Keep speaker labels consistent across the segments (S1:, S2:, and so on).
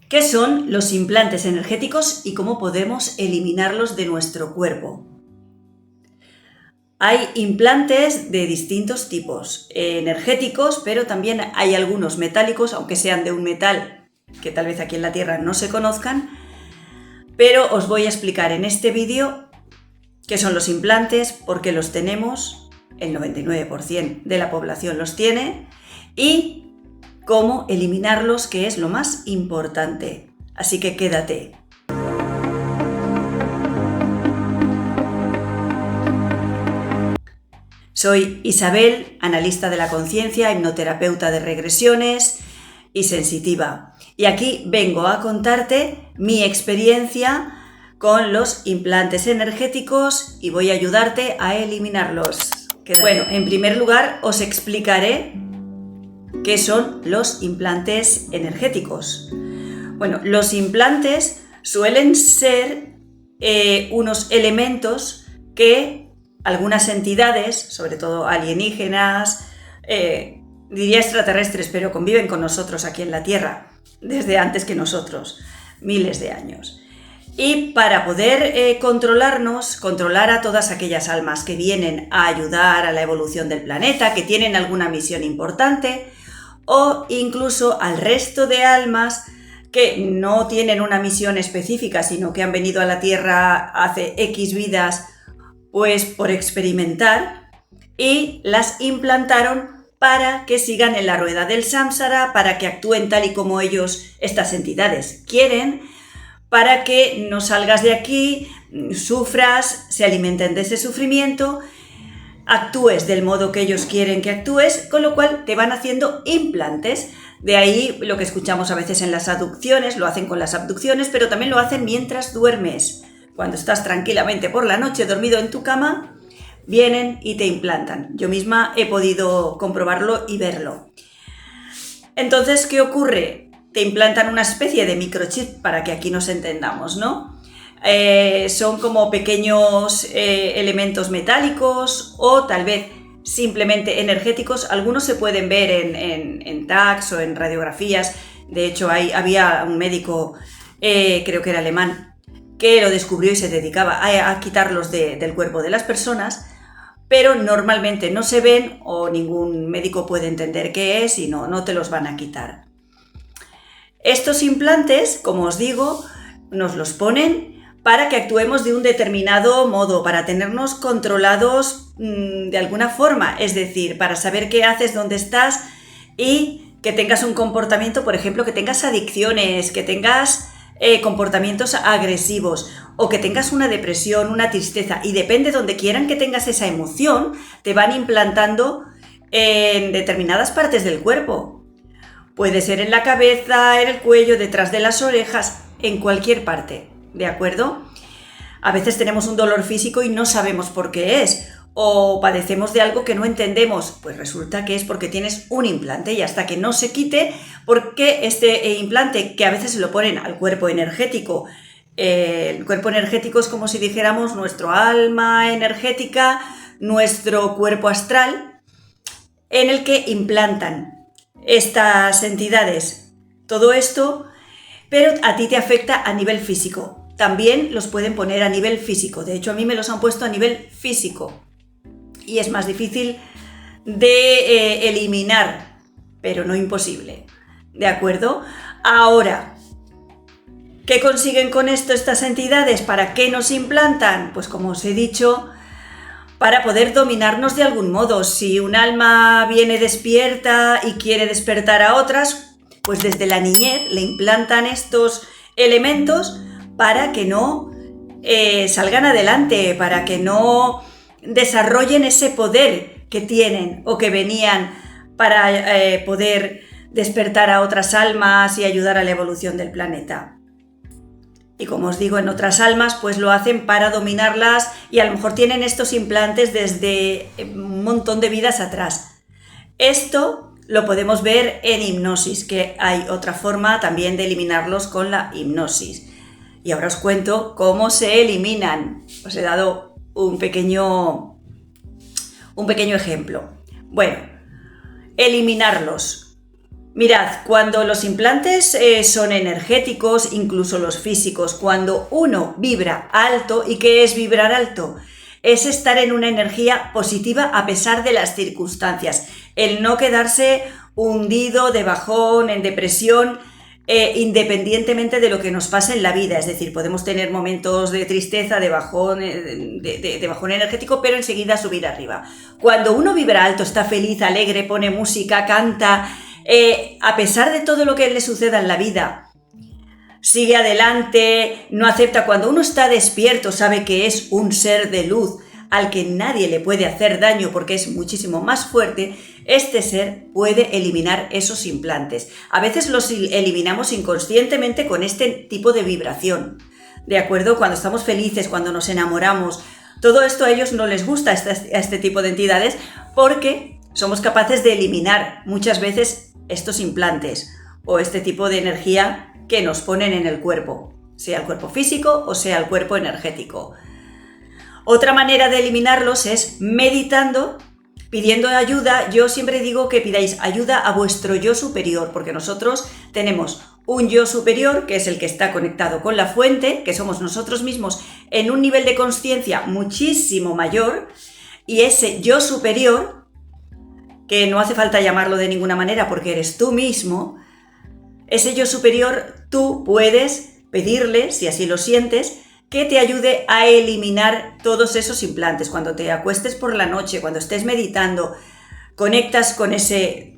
S1: ¿Qué son los implantes energéticos y cómo podemos eliminarlos de nuestro cuerpo? Hay implantes de distintos tipos, energéticos, pero también hay algunos metálicos, aunque sean de un metal que tal vez aquí en la Tierra no se conozcan, pero os voy a explicar en este vídeo qué son los implantes, por qué los tenemos, el 99% de la población los tiene, y cómo eliminarlos, que es lo más importante. Así que quédate. Soy Isabel, analista de la conciencia, hipnoterapeuta de regresiones y sensitiva. Y aquí vengo a contarte mi experiencia con los implantes energéticos y voy a ayudarte a eliminarlos. Bueno, en primer lugar os explicaré qué son los implantes energéticos. Bueno, los implantes suelen ser unos elementos que algunas entidades, sobre todo alienígenas, diría extraterrestres, pero conviven con nosotros aquí en la Tierra desde antes que nosotros, miles de años. Y para poder controlar a todas aquellas almas que vienen a ayudar a la evolución del planeta, que tienen alguna misión importante, o incluso al resto de almas que no tienen una misión específica, sino que han venido a la Tierra hace X vidas, pues por experimentar, y las implantaron para que sigan en la rueda del samsara, para que actúen tal y como estas entidades quieren, para que no salgas de aquí, sufras, se alimenten de ese sufrimiento, actúes del modo que ellos quieren que actúes, con lo cual te van haciendo implantes. De ahí lo que escuchamos a veces en las abducciones, lo hacen con las abducciones, pero también lo hacen mientras duermes. Cuando estás tranquilamente por la noche dormido en tu cama, vienen y te implantan. Yo misma he podido comprobarlo y verlo. Entonces, ¿qué ocurre? Te implantan una especie de microchip para que aquí nos entendamos, ¿no? Son como pequeños elementos metálicos o tal vez simplemente energéticos. Algunos se pueden ver en tags o en radiografías. De hecho, había un médico, creo que era alemán, que lo descubrió y se dedicaba a quitarlos del cuerpo de las personas, pero normalmente no se ven o ningún médico puede entender qué es y no te los van a quitar. Estos implantes, como os digo, nos los ponen para que actuemos de un determinado modo, para tenernos controlados de alguna forma, es decir, para saber qué haces, dónde estás y que tengas un comportamiento, por ejemplo, que tengas adicciones, que tengas comportamientos agresivos o que tengas una depresión, una tristeza, y depende de donde quieran que tengas esa emoción, te van implantando en determinadas partes del cuerpo. Puede ser en la cabeza, en el cuello, detrás de las orejas, en cualquier parte, ¿de acuerdo? A veces tenemos un dolor físico y no sabemos por qué es, o padecemos de algo que no entendemos, pues resulta que es porque tienes un implante y hasta que no se quite, porque este implante, que a veces se lo ponen al cuerpo energético, el cuerpo energético es como si dijéramos nuestro alma energética, nuestro cuerpo astral, en el que implantan estas entidades todo esto, pero a ti te afecta a nivel físico. También los pueden poner a nivel físico. De hecho, a mí me los han puesto a nivel físico y es más difícil de eliminar, pero no imposible. ¿De acuerdo? Ahora, ¿qué consiguen con esto estas entidades? ¿Para qué nos implantan? Pues como os he dicho, para poder dominarnos de algún modo. Si un alma viene despierta y quiere despertar a otras, pues desde la niñez le implantan estos elementos para que no salgan adelante, para que no desarrollen ese poder que tienen o que venían para poder despertar a otras almas y ayudar a la evolución del planeta. Y como os digo, en otras almas pues lo hacen para dominarlas y a lo mejor tienen estos implantes desde un montón de vidas atrás. Esto lo podemos ver en hipnosis, que hay otra forma también de eliminarlos con la hipnosis. Y ahora os cuento cómo se eliminan. Os he dado un pequeño ejemplo. Bueno, eliminarlos. Mirad, cuando los implantes son energéticos, incluso los físicos, cuando uno vibra alto, ¿y qué es vibrar alto? Es estar en una energía positiva a pesar de las circunstancias, el no quedarse hundido, de bajón, en depresión, independientemente de lo que nos pase en la vida. Es decir, podemos tener momentos de tristeza, de bajón, de bajón energético, pero enseguida subir arriba. Cuando uno vibra alto, está feliz, alegre, pone música, canta, a pesar de todo lo que le suceda en la vida, sigue adelante, no acepta. Cuando uno está despierto, sabe que es un ser de luz al que nadie le puede hacer daño porque es muchísimo más fuerte. Este ser puede eliminar esos implantes. A veces los eliminamos inconscientemente con este tipo de vibración, ¿de acuerdo? Cuando estamos felices, cuando nos enamoramos, todo esto a ellos no les gusta, a este tipo de entidades, porque somos capaces de eliminar muchas veces estos implantes o este tipo de energía que nos ponen en el cuerpo, sea el cuerpo físico o sea el cuerpo energético. Otra manera de eliminarlos es meditando, pidiendo ayuda. Yo siempre digo que pidáis ayuda a vuestro yo superior, porque nosotros tenemos un yo superior, que es el que está conectado con la fuente, que somos nosotros mismos en un nivel de conciencia muchísimo mayor, y ese yo superior, que no hace falta llamarlo de ninguna manera porque eres tú mismo, ese yo superior tú puedes pedirle, si así lo sientes, que te ayude a eliminar todos esos implantes. Cuando te acuestes por la noche, cuando estés meditando, conectas con ese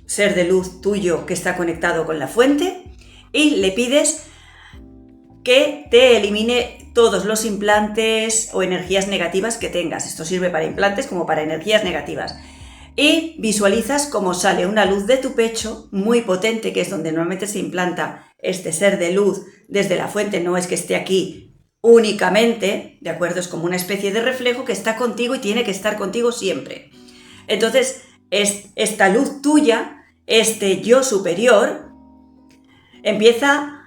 S1: ser de luz tuyo que está conectado con la fuente y le pides que te elimine todos los implantes o energías negativas que tengas. Esto sirve para implantes como para energías negativas. Y visualizas cómo sale una luz de tu pecho muy potente, que es donde normalmente se implanta este ser de luz desde la fuente. No es que esté aquí únicamente, ¿de acuerdo? Es como una especie de reflejo que está contigo y tiene que estar contigo siempre. Entonces, esta luz tuya, este yo superior, empieza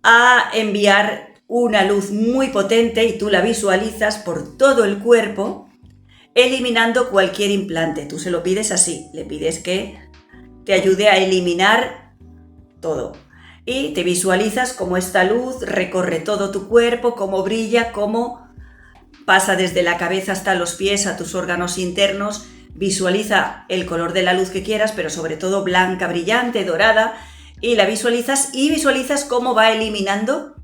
S1: a enviar una luz muy potente y tú la visualizas por todo el cuerpo, eliminando cualquier implante. Tú se lo pides así, le pides que te ayude a eliminar todo. Y te visualizas cómo esta luz recorre todo tu cuerpo, cómo brilla, cómo pasa desde la cabeza hasta los pies, a tus órganos internos. Visualiza el color de la luz que quieras, pero sobre todo blanca, brillante, dorada, y la visualizas y visualizas cómo va eliminando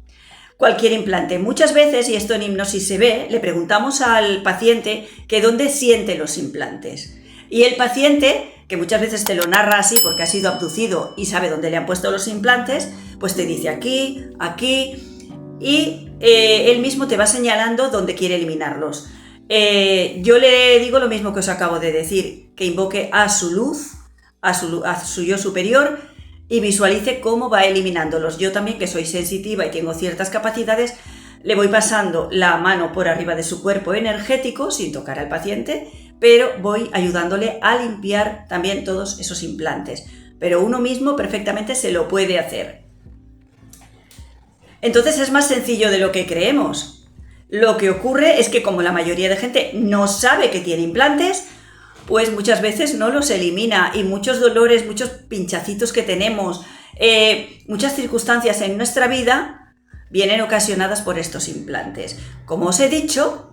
S1: cualquier implante. Muchas veces, y esto en hipnosis se ve, le preguntamos al paciente que dónde siente los implantes. Y el paciente, que muchas veces te lo narra así porque ha sido abducido y sabe dónde le han puesto los implantes, pues te dice aquí, aquí, y él mismo te va señalando dónde quiere eliminarlos. Yo le digo lo mismo que os acabo de decir, que invoque a su luz, a su yo superior, y visualice cómo va eliminándolos. Yo también, que soy sensitiva y tengo ciertas capacidades, le voy pasando la mano por arriba de su cuerpo energético sin tocar al paciente, pero voy ayudándole a limpiar también todos esos implantes. Pero uno mismo perfectamente se lo puede hacer. Entonces es más sencillo de lo que creemos. Lo que ocurre es que como la mayoría de gente no sabe que tiene implantes, pues muchas veces no los elimina, y muchos dolores, muchos pinchacitos que tenemos, muchas circunstancias en nuestra vida vienen ocasionadas por estos implantes. Como os he dicho,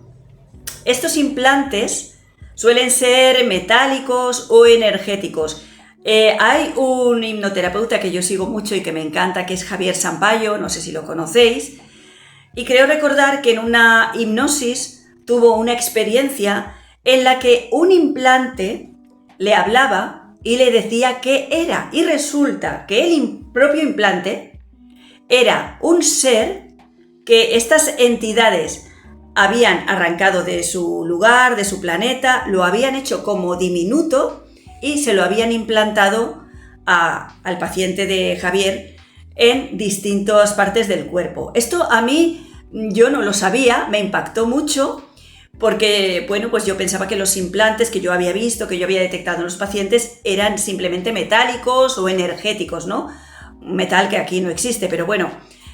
S1: estos implantes suelen ser metálicos o energéticos. Hay un hipnoterapeuta que yo sigo mucho y que me encanta, que es Javier Sampayo, no sé si lo conocéis, y creo recordar que en una hipnosis tuvo una experiencia en la que un implante le hablaba y le decía qué era, y resulta que el propio implante era un ser que estas entidades habían arrancado de su lugar, de su planeta, lo habían hecho como diminuto y se lo habían implantado al paciente de Javier en distintas partes del cuerpo. Esto a mí, yo no lo sabía, me impactó mucho, porque, bueno, pues yo pensaba que los implantes que yo había visto, que yo había detectado en los pacientes, eran simplemente metálicos o energéticos, ¿no? Metal que aquí no existe, pero bueno,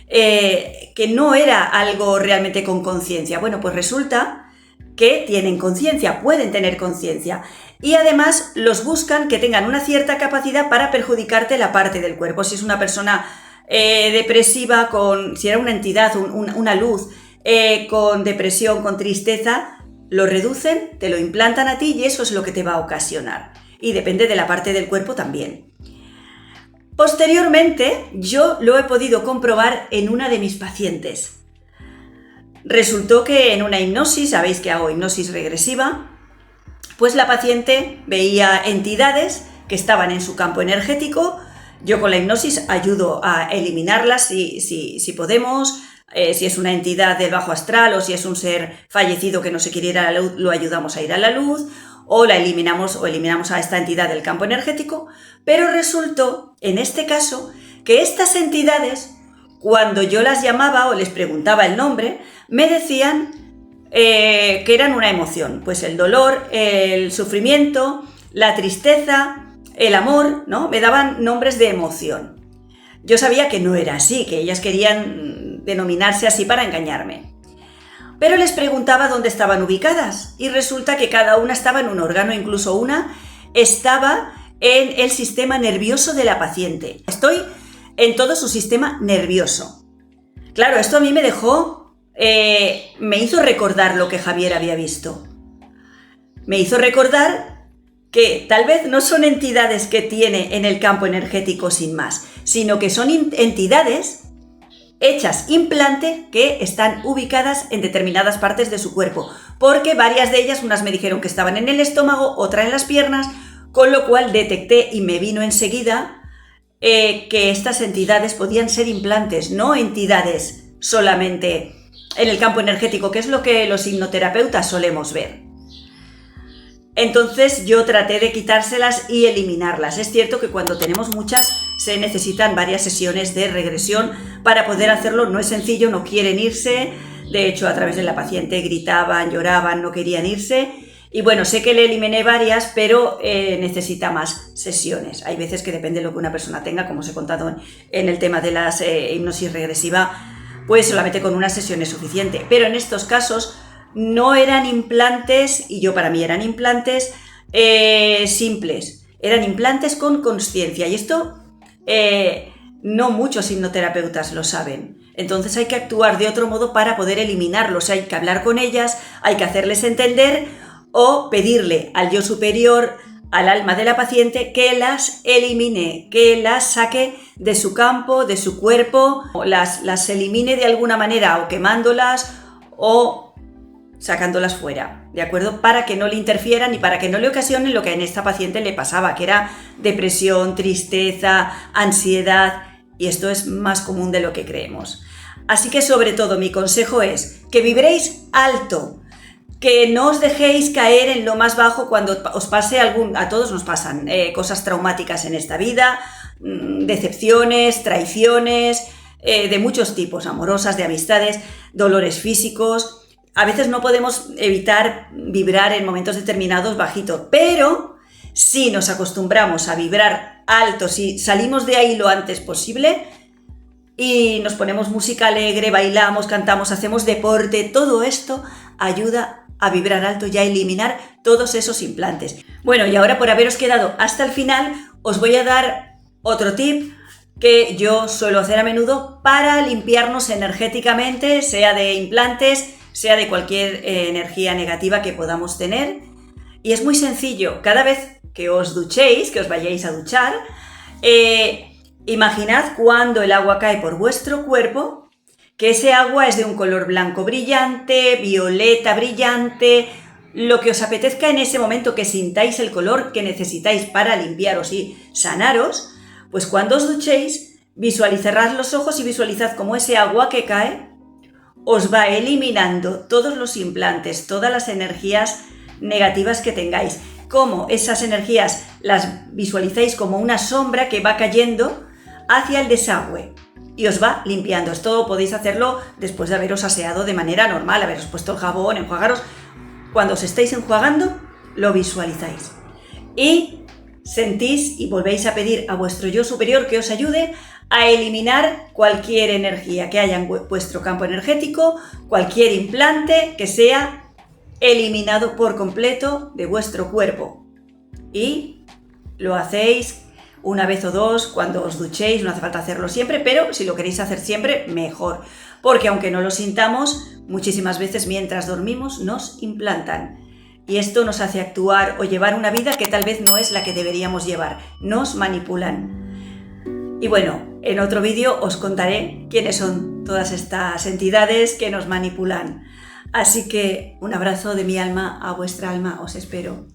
S1: que no era algo realmente con conciencia. Bueno, pues resulta que tienen conciencia, pueden tener conciencia. y además los buscan que tengan una cierta capacidad para perjudicarte la parte del cuerpo. Si es una persona depresiva, si era una entidad, una luz, con depresión, con tristeza, lo reducen, te lo implantan a ti y eso es lo que te va a ocasionar. Y depende de la parte del cuerpo también. Posteriormente, yo lo he podido comprobar en una de mis pacientes. Resultó que en una hipnosis, sabéis que hago hipnosis regresiva, pues la paciente veía entidades que estaban en su campo energético. Yo con la hipnosis ayudo a eliminarlas si podemos, si es una entidad del bajo astral o si es un ser fallecido que no se quiere ir a la luz, lo ayudamos a ir a la luz, o eliminamos a esta entidad del campo energético. Pero resultó, en este caso, que estas entidades, cuando yo las llamaba o les preguntaba el nombre, me decían que eran una emoción, pues el dolor, el sufrimiento, la tristeza, el amor, ¿no? Me daban nombres de emoción. Yo sabía que no era así, que ellas querían denominarse así para engañarme. Pero les preguntaba dónde estaban ubicadas y resulta que cada una estaba en un órgano, incluso una estaba en el sistema nervioso de la paciente. Estoy en todo su sistema nervioso. Claro, esto a mí me dejó, me hizo recordar lo que Javier había visto. Me hizo recordar que tal vez no son entidades que tiene en el campo energético sin más, sino que son entidades hechas implante que están ubicadas en determinadas partes de su cuerpo, porque varias de ellas, unas me dijeron que estaban en el estómago, otra en las piernas, con lo cual detecté y me vino enseguida que estas entidades podían ser implantes, no entidades solamente en el campo energético, que es lo que los hipnoterapeutas solemos ver. Entonces yo traté de quitárselas y eliminarlas. Es cierto que cuando tenemos muchas se necesitan varias sesiones de regresión para poder hacerlo. No es sencillo, no quieren irse. De hecho, a través de la paciente gritaban, lloraban, no querían irse. Y bueno, sé que le eliminé varias, pero necesita más sesiones. Hay veces que depende de lo que una persona tenga, como os he contado en el tema de las hipnosis regresiva, pues solamente con una sesión es suficiente. Pero en estos casos no eran implantes, y para mí eran implantes simples, eran implantes con consciencia, y esto no muchos hipnoterapeutas lo saben. Entonces hay que actuar de otro modo para poder eliminarlos, hay que hablar con ellas, hay que hacerles entender o pedirle al yo superior, al alma de la paciente, que las elimine, que las saque de su campo, de su cuerpo, o las elimine de alguna manera, o quemándolas o sacándolas fuera, ¿de acuerdo? Para que no le interfieran y para que no le ocasionen lo que en esta paciente le pasaba, que era depresión, tristeza, ansiedad, y esto es más común de lo que creemos. Así que sobre todo mi consejo es que vibréis alto, que no os dejéis caer en lo más bajo cuando os pase a todos nos pasan cosas traumáticas en esta vida, decepciones, traiciones, de muchos tipos, amorosas, de amistades, dolores físicos. A veces no podemos evitar vibrar en momentos determinados bajito, pero si nos acostumbramos a vibrar alto, si salimos de ahí lo antes posible y nos ponemos música alegre, bailamos, cantamos, hacemos deporte, todo esto ayuda a vibrar alto y a eliminar todos esos implantes. Bueno, y ahora por haberos quedado hasta el final, os voy a dar otro tip que yo suelo hacer a menudo para limpiarnos energéticamente, sea de implantes, sea de cualquier energía negativa que podamos tener. Y es muy sencillo. Cada vez que os duchéis, que os vayáis a duchar, imaginad cuando el agua cae por vuestro cuerpo, que ese agua es de un color blanco brillante, violeta brillante, lo que os apetezca en ese momento, que sintáis el color que necesitáis para limpiaros y sanaros. Pues cuando os duchéis, visualizad los ojos y visualizad cómo ese agua que cae os va eliminando todos los implantes, todas las energías negativas que tengáis. Cómo esas energías las visualizáis como una sombra que va cayendo hacia el desagüe y os va limpiando. Esto podéis hacerlo después de haberos aseado de manera normal, haberos puesto el jabón, enjuagaros. Cuando os estáis enjuagando, lo visualizáis. Y sentís y volvéis a pedir a vuestro yo superior que os ayude a eliminar cualquier energía que haya en vuestro campo energético, cualquier implante que sea eliminado por completo de vuestro cuerpo. y lo hacéis una vez o dos cuando os duchéis, no hace falta hacerlo siempre, pero si lo queréis hacer siempre, mejor. Porque aunque no lo sintamos, muchísimas veces mientras dormimos nos implantan. Y esto nos hace actuar o llevar una vida que tal vez no es la que deberíamos llevar. Nos manipulan. Y bueno, en otro vídeo os contaré quiénes son todas estas entidades que nos manipulan. Así que un abrazo de mi alma a vuestra alma, os espero.